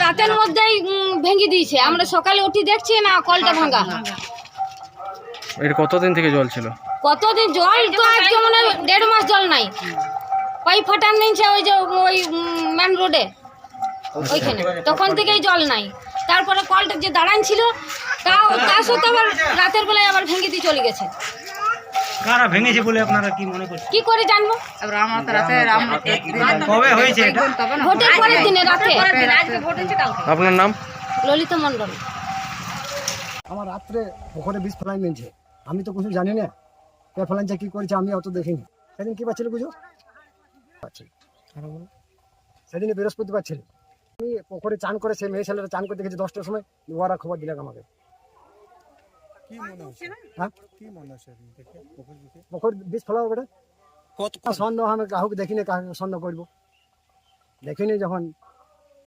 রাতের মধ্যেই ভেঙে দিয়েছে। আমরা সকালে উঠি দেখছি না কলটা ভাঙা। এর কতদিন থেকে জল ছিল? কতদিন জল তো আজকে মনে হয় 1.5 মাস জল নাই। পাইপ ফাটান নিয়েছে ওই যে ওই মেন রোডে ওইখানে, তখন থেকেই জল নাই। তারপরে কলটা যে দাঁড়ান ছিল তার সাথে আবার রাতের বেলায় আবার ভেঙে দিয়ে চলে গেছে। কারা ভেঙেছে বলে আপনারা কি মনে করছেন? কি করে জানবো? কবে হয়েছে এটা? ভোটের পরের দিনে রাতে। আপনার নাম? ললিতা মণ্ডল। আমার রাত্রে পুকুরে বীজ ফেলাই নিয়েছে, আমি তো কিছু জানি না কে ফেলাইছে কি করেছে, আমি অত দেখিনি। সেদিন কি পাচ্ছিল বুঝো, সেদিন বৃহস্পতিবার ছিল। আমি পুকুরে চান করে, সে মেয়ে ছেলেরা চান করে দেখেছি 10টার সময়, ওরা খবর দিলাম আমাকে। হ্যাঁ, পুকুর বীজ ফেলাবো বেটা, সন্দেহ আমি কাউকে দেখিনি, কাউকে সন্দেহ করবো দেখিনি। যখন